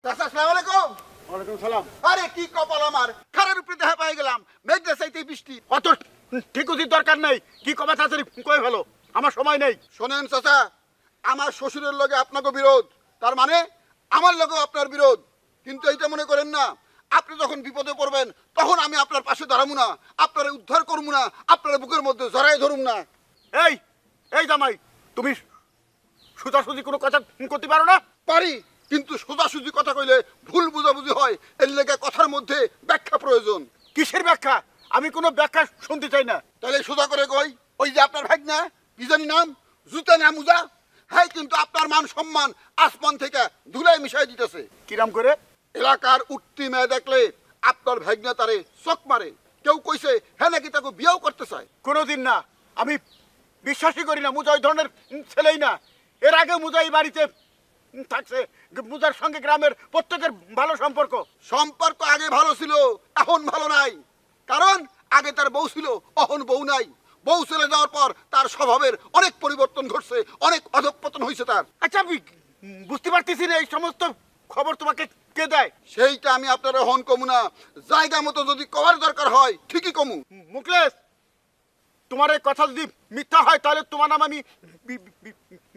চাচা আসসালামু আলাইকুম। ওয়ালাইকুম সালাম। আরে কি কপাল আমার, খারার উপরে দেখা পাই গেলাম, মেঘনা চাইতে বৃষ্টি। অত ঠিকুজির দরকার নেই, কি কবা তাড়াতাড়ি কয়ে ফেলো, আমার সময় নেই। শোনেন চাচা, আমার শ্বশুরের লগে আপনাকে বিরোধ, তার মানে আমার লগেও আপনার বিরোধ। কিন্তু এইটা মনে করেন না, আপনি যখন বিপদে পড়বেন তখন আমি আপনার পাশে দাঁড়াবো না, আপনারা উদ্ধার করবো না, আপনার বুকের মধ্যে জড়াই ধরুম না। এই এই জামাই, তুমি সোজাসুজি কোনো কথা করতে পারো না? পারি, কিন্তু সোজাসুজি কথা কইলে ভুল বুঝাবুঝি হয়, এর লেগে কথার মধ্যে ব্যাখ্যা প্রয়োজন। কিসের ব্যাখ্যা? আমি কোনো ব্যাখ্যা শুনতে চাই না। তাহলে সোজা করে কই, ওই যে আপনার ভাগ না, কি জানি নাম, জুতা না মুজা, হ্যাঁ কিন্তু আপনার মান সম্মান আসমান থেকে ধুলাই মিশাই দিতেছে। কিরাম করে? এলাকার উঠতি মেয়ে দেখলে আপনার ভাগ্নে তারে চোখ মারে, কেউ কইছে হ্যাঁ নাকি তাকে বিয়েও করতে চায়। কোনোদিন না, আমি বিশ্বাসই করি না, মুজা ওই ধরনের ছেলেই না। এর আগে মুজা এই বাড়িতে থাকছে, মুজার সঙ্গে গ্রামের প্রত্যেকের ভালো সম্পর্ক। সম্পর্ক আগে ভালো ছিল, এখন ভালো নাই। কারণ আগে তার বউ ছিল, এখন বউ নাই। বউ চলে যাওয়ার পর তার স্বভাবের অনেক পরিবর্তন ঘটছে, অনেক অধঃপতন হয়েছে তার। আচ্ছা, আমি বুঝতে পারতেছি না এই সমস্ত খবর তোমাকে কে দেয়? সেইটা আমি আপনারা হন কমু না, জায়গা মতো যদি কভার দরকার হয় ঠিকই কমু। মুকলেশ, তোমার এই কথা যদি মিথ্যা হয় তাহলে তোমার নাম আমি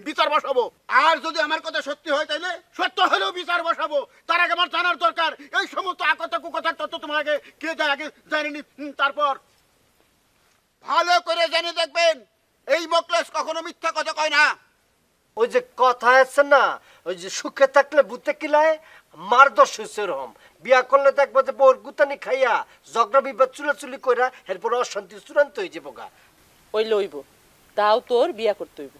বিচার বসাবো। আর যদি আমার কথা সত্যি হয় তাইলে সত্য হলেও বিচার বসাবো। তার আগে আমার জানার দরকার এই সমস্ত আকথা কুকথার তথ্য তোমাকে কে দেয়, আগে জানিনি, তারপর। ভালো করে জেনে দেখবেন, এই মোকলেশ কখনো মিথ্যা কথা কয় না। ওই যে কথা আছে না, ওই যে সুখে থাকলে ভূতে কিলায়, মার দশ সেরকম। বিয়া করলে দেখবো যে বউর গুতানি খাইয়া ঝগড়া বিবাদ চুলাচুলি কইরা এরপর অশান্তি চূড়ান্ত হয়ে যাবো গা। ওই লইব, তাও তোর বিয়া করতে হইব।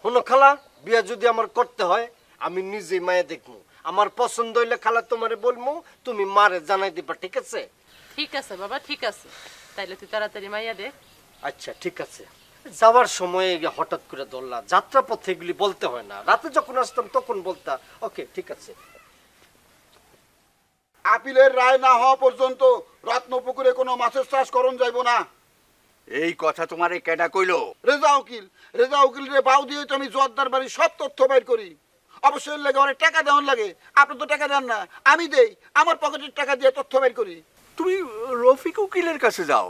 শোনো খালা, বিয়া যদি আমার করতে হয় আমি নিজেই মায়ে দেখবো, আমার পছন্দ হইলে খালা তোমারে বলবো, তুমি মারে জানাই দিবা, ঠিক আছে? ঠিক আছে বাবা, ঠিক আছে। তাইলে তুই তাড়াতাড়ি মাইয়া দে। আচ্ছা ঠিক আছে। যাওয়ার সময় হঠাৎ করে ধরলা, যাত্রা পথে এগুলি বলতে হয় না, রাতে যখন আসতাম তখন বলতা। ওকে ঠিক আছে। আপিলের রায় না হওয়া পর্যন্ত রত্নপুকুরে কোনো মাছের চাষ করণ যাইব না। এই কথা তোমার এই কেডা কইলো? রেজা উকিল, রেজা উকিল রে বাউ দিয়ে তো আমি জোয়ারদার বাড়ির সব তথ্য বাইর করি। অবশ্যই লাগে অনেক টাকা দেওয়ার লাগে, আপনি তো টাকা দেন না, আমি দেই, আমার পকেটের টাকা দিয়ে তথ্য বাইর করি। তুমি রফিক উকিলের কাছে যাও,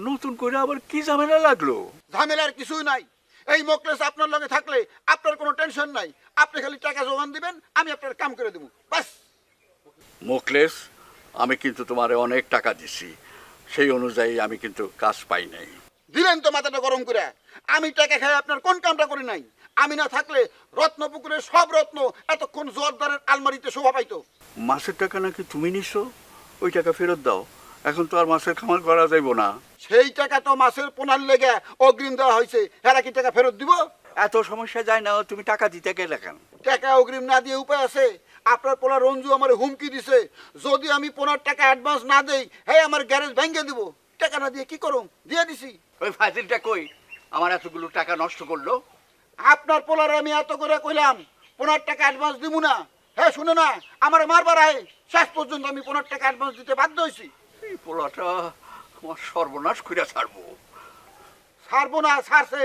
নতুন করে আবার কি ঝামেলা লাগলো? ঝামেলার কিছুই নাই। এই মোকলেস আপনার লগে থাকলে আপনার কোনো টেনশন নাই, আপনি খালি টাকা জোগান দিবেন, আমি আপনার কাম করে দেবো, বাস। মোকলেস, আমি কিন্তু তোমারে অনেক টাকা দিছি, সেই অনুযায়ী আমি কিন্তু কাজ পাই নাই। দিলেন তো মাথাটা গরম করে। আমি টাকা খাই আপনার কোন কামটা করি নাই? আমি না থাকলে রত্নপুকুরের সব রত্ন এতক্ষণ জোয়ারদারের আলমারিতে শোভা পাইতো। মাছের টাকা নাকি তুমি নিছো? ওই টাকা ফেরত দাও, এখন তো আর মাছের খামার করা যাইব না। সেই টাকা তো মাছের পোনার লেগে অগ্রিম দেওয়া হয়েছে, হেরা কি টাকা ফেরত দিব? এত সমস্যা যায় না, তুমি টাকা দিতে গেলে কেন? টাকা অগ্রিম না দিয়ে উপায় আছে? আপনার পোলা রঞ্জু আমার হুমকি দিছে, যদি আমি পোনার টাকা অ্যাডভান্স না দেই হ্যাঁ আমার গ্যারেজ ভেঙে দিব। টাকা না দিয়ে কি করুম, দিয়ে দিছি। ওই ফাজিলটা কই আমার এতগুলো টাকা নষ্ট করলো? আপনার পোলারে আমি এত করে কইলাম পোনার টাকা অ্যাডভান্স দিব না, হ্যাঁ শুনে না, আমার মারবার আয়, শেষ পর্যন্ত আমি পোনার টাকা অ্যাডভান্স দিতে বাধ্য হয়েছি। এই পোলাটা আমার সর্বনাশ কইরা ছাড়বো। ছাড়বো না, ছাড়ছে।